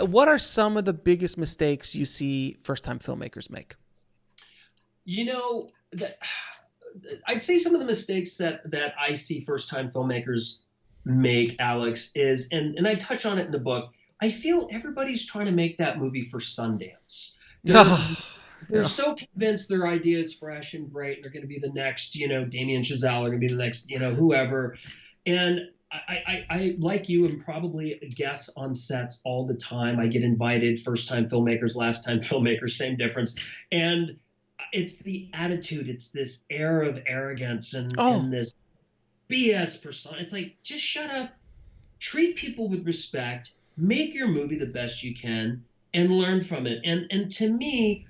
what are some of the biggest mistakes you see first-time filmmakers make? You know, that I'd say some of the mistakes that I see first time filmmakers make, Alex, is and I touch on it in the book. I feel everybody's trying to make that movie for Sundance. They're they're Yeah. so convinced their idea is fresh and great, and they're going to be the next, Damien Chazelle, are going to be the next, whoever. And I like you and probably guests on sets all the time. I get invited, first time filmmakers, last time filmmakers, same difference. And it's the attitude, it's this air of arrogance Oh, and this BS persona. It's like, just shut up, treat people with respect, make your movie the best you can, and learn from it. And to me,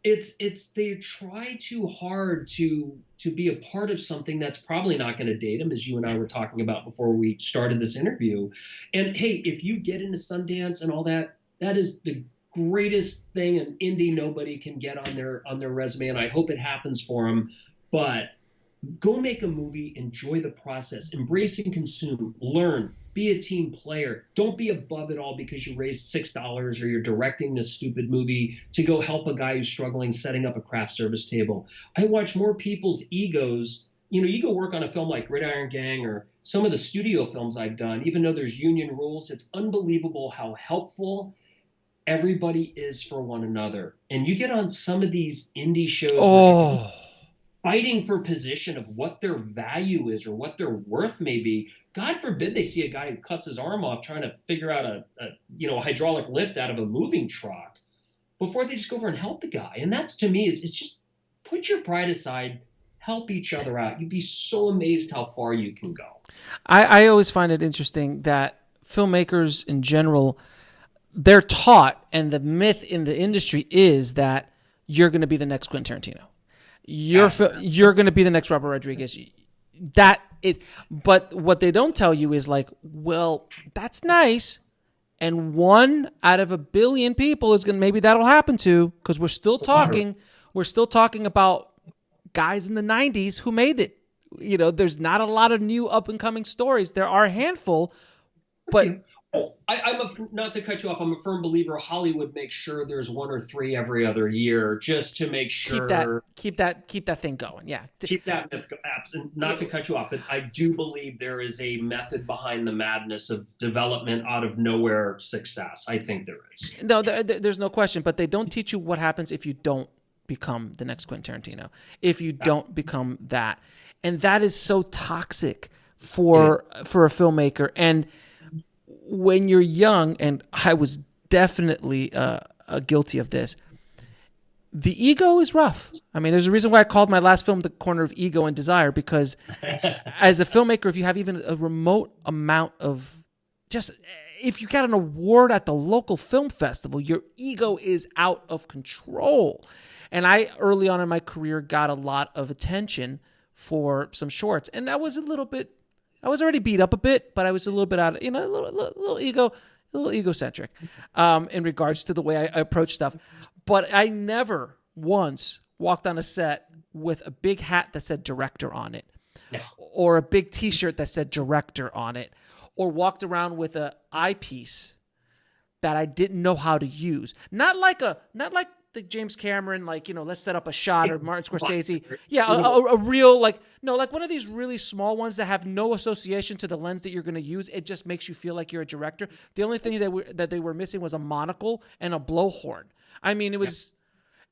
it's they try too hard to be a part of something that's probably not going to date them, as you and I were talking about before we started this interview. And hey, if you get into Sundance and all that, that is the greatest thing an indie nobody can get on their resume, and I hope it happens for them. But go make a movie, enjoy the process, embrace and consume, learn, be a team player. Don't be above it all because you raised $6 or you're directing this stupid movie to go help a guy who's struggling setting up a craft service table. I watch more people's egos. You go work on a film like Gridiron Gang or some of the studio films I've done, even though there's union rules, it's unbelievable how helpful everybody is for one another. And you get on some of these indie shows where oh, fighting for position of what their value is or what their worth may be. God forbid they see a guy who cuts his arm off trying to figure out a hydraulic lift out of a moving truck before they just go over and help the guy. And that's, to me, is it's just put your pride aside, help each other out. You'd be so amazed how far you can go. I always find it interesting that filmmakers in general, they're taught, and the myth in the industry is that you're going to be the next Quentin Tarantino. You're going to be the next Robert Rodriguez. That is, but what they don't tell you is like, well, that's nice, and 1 out of a billion people is going to, maybe that'll happen to, because we're still talking about guys in the 90s who made it. There's not a lot of new up and coming stories. There are a handful, but Not to cut you off, I'm a firm believer Hollywood makes sure there's 1 or 3 every other year just to make sure keep that thing going. Yeah. keep that myth apps. And not to cut you off, but I do believe there is a method behind the madness of development out of nowhere success. I think there is. No, there's no question, but they don't teach you what happens if you don't become the next Quentin Tarantino, if you don't become that. And that is so toxic for a filmmaker. And when you're young, and I was definitely guilty of this, the ego is rough. I mean, there's a reason why I called my last film The Corner of Ego and Desire, because as a filmmaker, if you have even a remote amount of if you got an award at the local film festival, your ego is out of control. And I, early on in my career, got a lot of attention for some shorts. And I was already beat up a bit, but I was a little bit out of, a little egocentric in regards to the way I approach stuff. But I never once walked on a set with a big hat that said director on it, or a big T-shirt that said director on it, or walked around with an eyepiece that I didn't know how to use. Not like the James Cameron, let's set up a shot, or Martin Scorsese. Yeah, a real, like one of these really small ones that have no association to the lens that you're going to use. It just makes you feel like you're a director. The only thing that they were missing was a monocle and a blowhorn. I mean,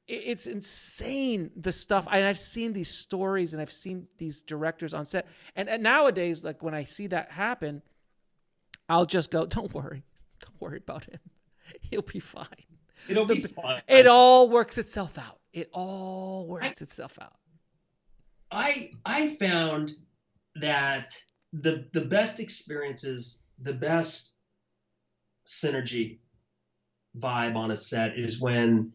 it's insane, the stuff. And I've seen these stories and I've seen these directors on set. And nowadays, like when I see that happen, I'll just go, don't worry about him. He'll be fine. It'll be fun. It all works itself out. I found that the best experiences, the best synergy vibe on a set is when,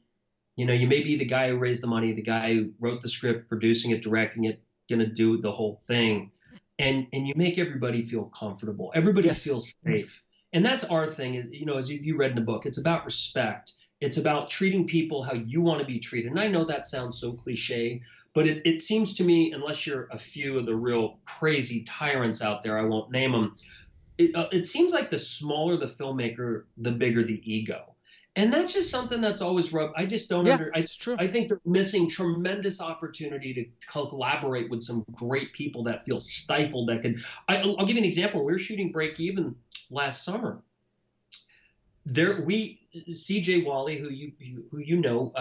you may be the guy who raised the money, the guy who wrote the script, producing it, directing it, going to do the whole thing. And you make everybody feel comfortable. Everybody feels safe. And that's our thing. As you read in the book, it's about respect. It's about treating people how you want to be treated. And I know that sounds so cliche, but it seems to me, unless you're a few of the real crazy tyrants out there, I won't name them, it seems like the smaller the filmmaker, the bigger the ego. And that's just something that's always rubbed. I just don't It's true. I think they're missing tremendous opportunity to collaborate with some great people that feel stifled. I'll give you an example. We were shooting Break Even last summer. CJ Wally, who you know,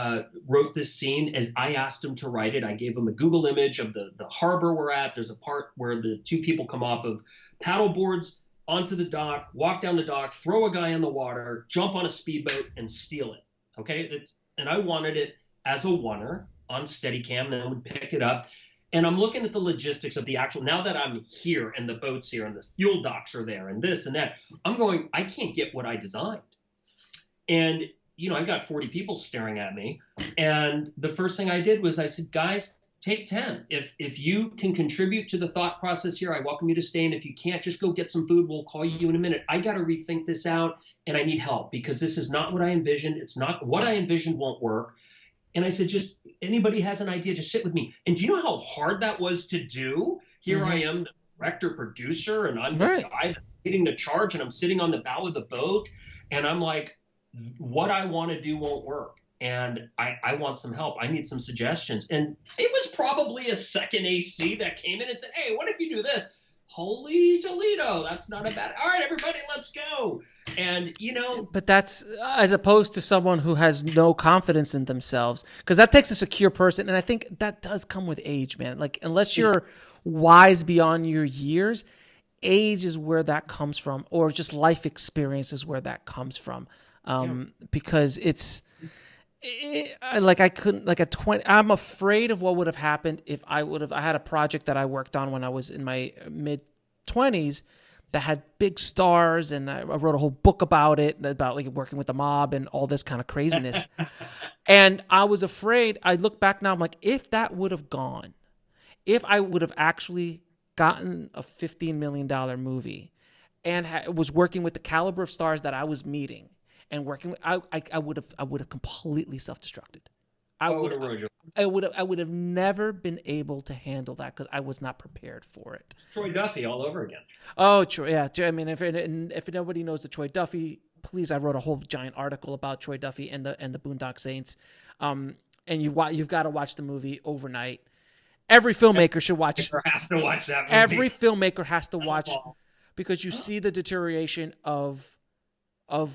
wrote this scene as I asked him to write it. I gave him a Google image of the harbor we're at. There's a part where the two people come off of paddle boards onto the dock, walk down the dock, throw a guy in the water, jump on a speedboat, and steal it. Okay, and I wanted it as a oneer on Steadicam, then would pick it up. And I'm looking at the logistics of the actual, now that I'm here and the boat's here and the fuel docks are there and this and that, I'm going, I can't get what I designed. And, you know, I got 40 people staring at me. And the first thing I did was I said, guys, take 10. If you can contribute to the thought process here, I welcome you to stay. And if you can't, just go get some food. We'll call you in a minute. I got to rethink this out and I need help because this is not what I envisioned. It's not what I envisioned won't work. And I said, just anybody has an idea, just sit with me. And do you know how hard that was to do? Here I am, the director, producer, and I'm the guy that's leading the charge and I'm sitting on the bow of the boat. And I'm like, what I want to do won't work. And I want some help. I need some suggestions. And it was probably a second AC that came in and said, hey, what if you do this? Holy Toledo, that's not a bad. All right, everybody, let's go. And, you know. But that's as opposed to someone who has no confidence in themselves, because that takes a secure person. And I think that does come with age, man. Like, unless you're wise beyond your years, age is where that comes from, or just life experience is where that comes from. Because I couldn't, like at 20, I'm afraid of what would have happened if I had a project that I worked on when I was in my mid 20s that had big stars, and I wrote a whole book about it, about like working with the mob and all this kind of craziness. And I was afraid. I look back now, I'm like, if that would have gone, if I would have actually gotten a $15 million movie and was working with the caliber of stars that I was meeting, and working with, I would have completely self-destructed. I would have never been able to handle that because I was not prepared for it. Troy Duffy all over again. Oh, Troy, yeah. I mean, if nobody knows the Troy Duffy, please, I wrote a whole giant article about Troy Duffy and the Boondock Saints. And you've got to watch the movie Overnight. Every filmmaker should watch. Has to watch that movie. Every filmmaker has to watch, because you see the deterioration of a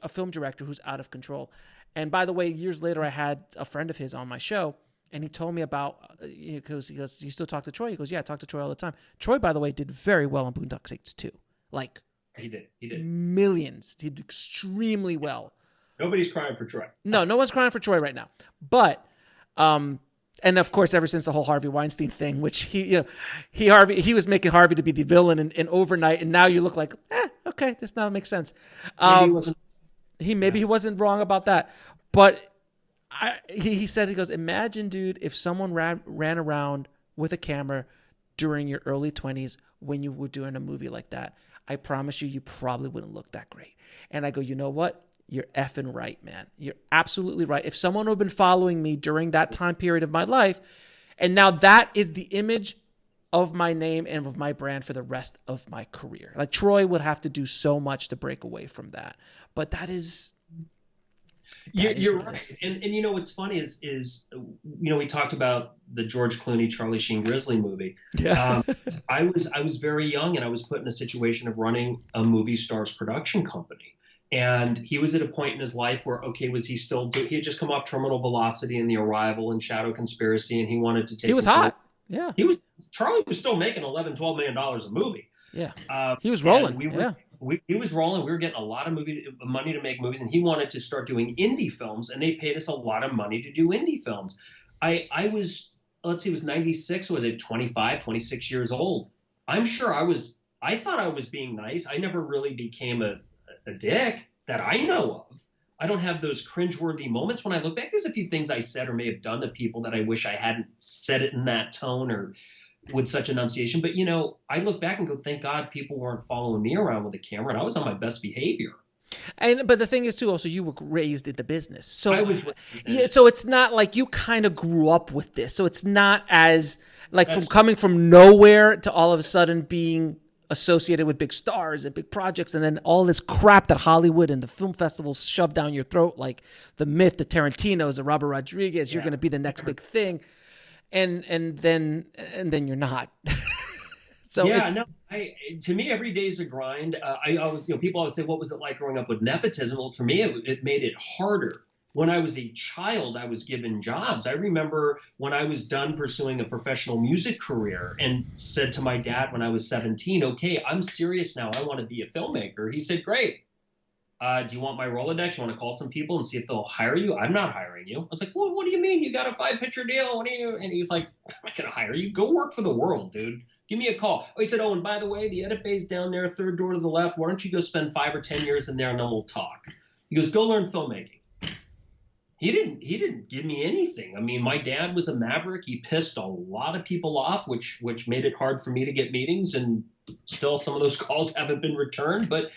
film director who's out of control. And by the way, years later, I had a friend of his on my show, and he told me about, because he goes, you still talk to Troy? He goes, yeah, I talk to Troy all the time. Troy, by the way, did very well on Boondock Saints too. Like, he did millions. He did extremely well. Nobody's crying for Troy. No one's crying for Troy right now. But, and of course, ever since the whole Harvey Weinstein thing, which he was making Harvey to be the villain in Overnight, and now you look like, okay, this now makes sense. Maybe he wasn't wrong about that, but he said, he goes, imagine, dude, if someone ran around with a camera during your early 20s when you were doing a movie like that. I promise you probably wouldn't look that great. And I go, you know what? You're effing right, man. You're absolutely right. If someone had been following me during that time period of my life, and now that is the image of my name and of my brand for the rest of my career. Like, Troy would have to do so much to break away from that. But you're right. And you know what's funny is we talked about the George Clooney, Charlie Sheen Grizzly movie. Yeah. I was very young, and I was put in a situation of running a movie star's production company. And he was at a point in his life where, he had just come off Terminal Velocity and The Arrival and Shadow Conspiracy, and he wanted to take. He was hot. Yeah. Charlie was still making $11, $12 million a movie. Yeah. He was rolling. He was rolling. We were getting a lot of money to make movies, and he wanted to start doing indie films, and they paid us a lot of money to do indie films. I was, let's see, it was 96. Was it 25, 26 years old? I'm sure I thought I was being nice. I never really became a dick that I know of. I don't have those cringeworthy moments. When I look back, there's a few things I said or may have done to people that I wish I hadn't said it in that tone or with such enunciation. But, I look back and go, thank God people weren't following me around with a camera, and I was on my best behavior. But the thing is, too, also, you were raised in the business. So, I was so it's not like you kind of grew up with this. So it's not as, like, from coming from nowhere to all of a sudden being associated with big stars and big projects, and then all this crap that Hollywood and the film festivals shove down your throat, like the myth, the Tarantinos, the Robert Rodriguez, you're going to be the next big thing, and then you're not. So to me, every day is a grind. I always, people always say, what was it like growing up with nepotism? Well, for me, it made it harder. When I was a child, I was given jobs. I remember when I was done pursuing a professional music career and said to my dad when I was 17, okay, I'm serious now. I want to be a filmmaker. He said, great. Do you want my Rolodex? You want to call some people and see if they'll hire you? I'm not hiring you. I was like, well, what do you mean? You got a 5-picture deal? What do you? And he's like, I'm not going to hire you. Go work for the world, dude. Give me a call. Oh, he said, oh, and by the way, the edit bay's down there, third door to the left. Why don't you go spend 5 or 10 years in there and then we'll talk. He goes, go learn filmmaking. He didn't give me anything. I mean, my dad was a maverick. He pissed a lot of people off, which made it hard for me to get meetings. And still, some of those calls haven't been returned. But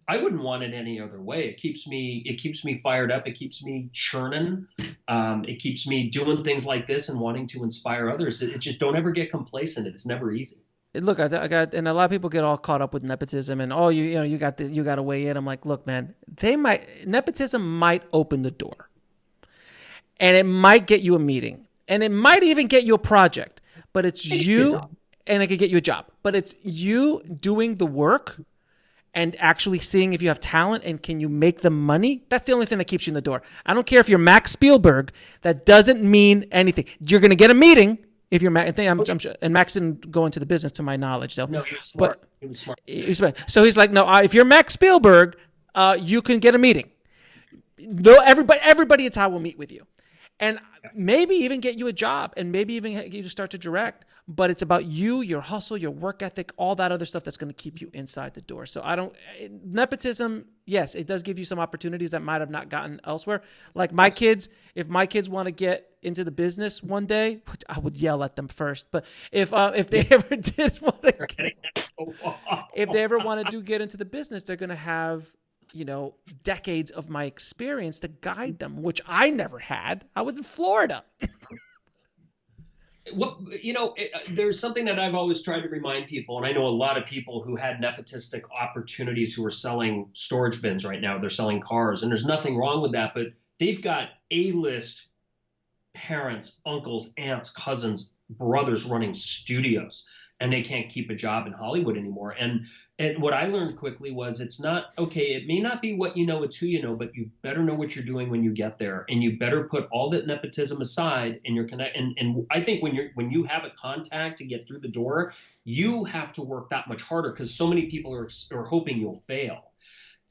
I wouldn't want it any other way. It keeps me fired up. It keeps me churning. It keeps me doing things like this and wanting to inspire others. It just don't ever get complacent. It's never easy. Look, I got, and a lot of people get all caught up with nepotism and you got to weigh in. I'm like, look, man, nepotism might open the door. And it might get you a meeting, and it might even get you a project, but it's you, and it could get you a job, but it's you doing the work and actually seeing if you have talent and can you make the money. That's the only thing that keeps you in the door. I don't care if you're Max Spielberg. That doesn't mean anything. You're going to get a meeting if you're Max. And Max didn't go into the business to my knowledge, though. No, he was smart. He was smart. So he's like, no, if you're Max Spielberg, you can get a meeting. No, everybody in town will meet with you. And maybe even get you a job and maybe even get you to start to direct. But it's about you, your hustle, your work ethic, all that other stuff that's going to keep you inside the door. So nepotism, yes, it does give you some opportunities that might have not gotten elsewhere. Like my kids, if my kids want to get into the business one day, which I would yell at them first. But if they ever did want to, if they ever want to get into the business, they're going to have decades of my experience to guide them, which I never had. I was in Florida. There's something that I've always tried to remind people, and I know a lot of people who had nepotistic opportunities who are selling storage bins right now. They're selling cars, and there's nothing wrong with that, but they've got A-list parents, uncles, aunts, cousins, brothers running studios, and they can't keep a job in Hollywood anymore. And what I learned quickly was it's not, okay, it may not be what you know, it's who you know, but you better know what you're doing when you get there. And you better put all that nepotism aside and and I think when you have a contact to get through the door, you have to work that much harder because so many people are hoping you'll fail.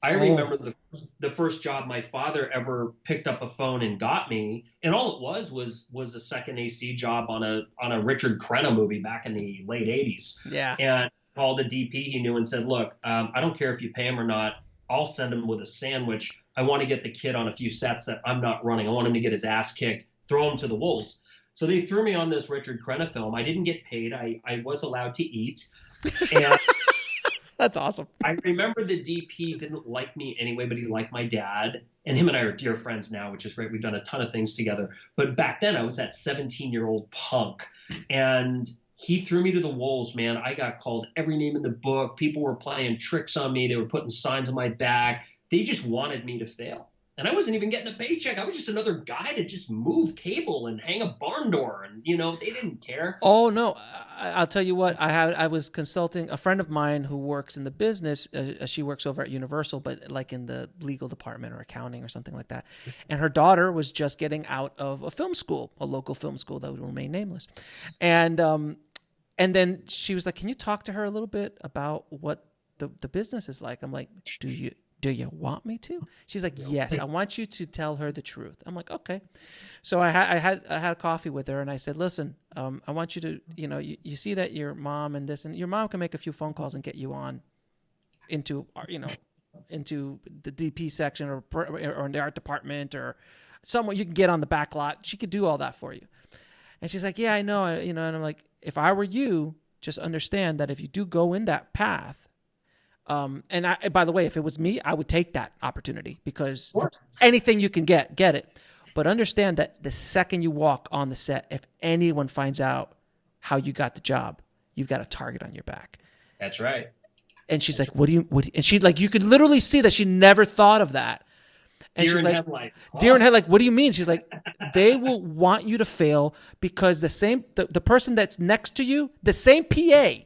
I remember the first job my father ever picked up a phone and got me, and all it was a second AC job on a Richard Crenna movie back in the late 80s. Yeah. And called the DP he knew and said, look, I don't care if you pay him or not. I'll send him with a sandwich. I want to get the kid on a few sets that I'm not running. I want him to get his ass kicked, throw him to the wolves. So they threw me on this Richard Crenna film. I didn't get paid. I was allowed to eat. And that's awesome. I remember the DP didn't like me anyway, but he liked my dad. And him and I are dear friends now, which is great. We've done a ton of things together. But back then I was that 17-year-old punk. And he threw me to the wolves, man. I got called every name in the book. People were playing tricks on me. They were putting signs on my back. They just wanted me to fail. And I wasn't even getting a paycheck. I was just another guy to just move cable and hang a barn door. And, they didn't care. Oh, no. I'll tell you what. I was consulting a friend of mine who works in the business. She works over at Universal, but like in the legal department or accounting or something like that. And her daughter was just getting out of a film school, a local film school that would remain nameless. And then she was like, can you talk to her a little bit about what the business is like? I'm like, do you want me to? She's like, yes, I want you to tell her the truth. I'm like, okay. So I had a coffee with her and I said, listen, I want you to, you see that your mom and this, and your mom can make a few phone calls and get you on into the DP section or in the art department or somewhere you can get on the back lot. She could do all that for you. And she's like, yeah, I know. And I'm like, if I were you, just understand that if you do go in that path, by the way, if it was me, I would take that opportunity because anything you can get it. But understand that the second you walk on the set, if anyone finds out how you got the job, you've got a target on your back. That's right. And she's like, what do you, and she like, you could literally see that she never thought of that. And Deer she's in like, headlights. deer in head, like, what do you mean? She's like, they will want you to fail because the person that's next to you, the same PA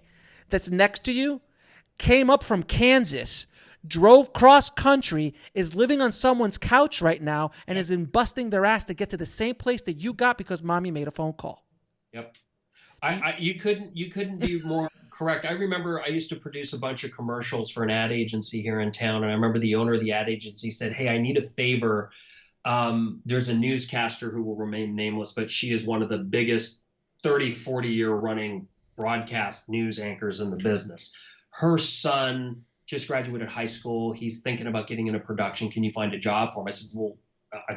that's next to you came up from Kansas, drove cross country, is living on someone's couch right now, and is in busting their ass to get to the same place that you got because mommy made a phone call. Yep. You couldn't be more correct. I remember I used to produce a bunch of commercials for an ad agency here in town, and I remember the owner of the ad agency said, "Hey, I need a favor. There's a newscaster who will remain nameless, but she is one of the biggest 30, 40-year running broadcast news anchors in the business. Her son just graduated high school. He's thinking about getting into production. Can you find a job for him?" I said, "Well,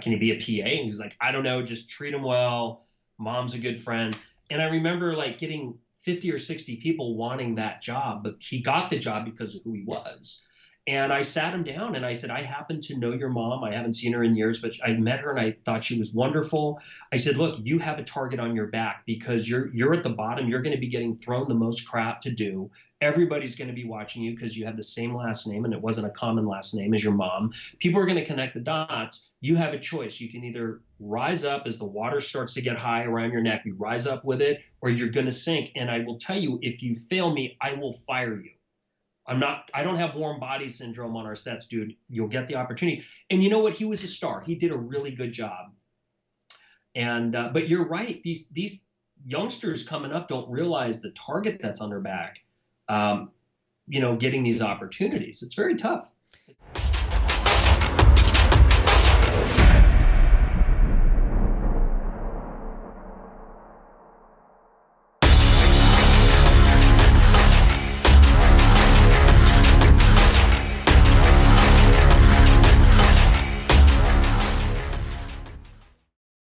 can he be a PA?" And he's like, "I don't know. Just treat him well. Mom's a good friend." And I remember like getting 50 or 60 people wanting that job, but he got the job because of who he was. And I sat him down and I said, "I happen to know your mom. I haven't seen her in years, but I met her and I thought she was wonderful." I said, "Look, you have a target on your back because you're at the bottom. You're going to be getting thrown the most crap to do. Everybody's going to be watching you because you have the same last name and it wasn't a common last name as your mom. People are going to connect the dots. You have a choice. You can either rise up as the water starts to get high around your neck. You rise up with it, or you're going to sink. And I will tell you, if you fail me, I will fire you. I don't have warm body syndrome on our sets, dude. You'll get the opportunity." And you know what? He was a star. He did a really good job. And, but you're right. These youngsters coming up don't realize the target that's on their back, getting these opportunities. It's very tough.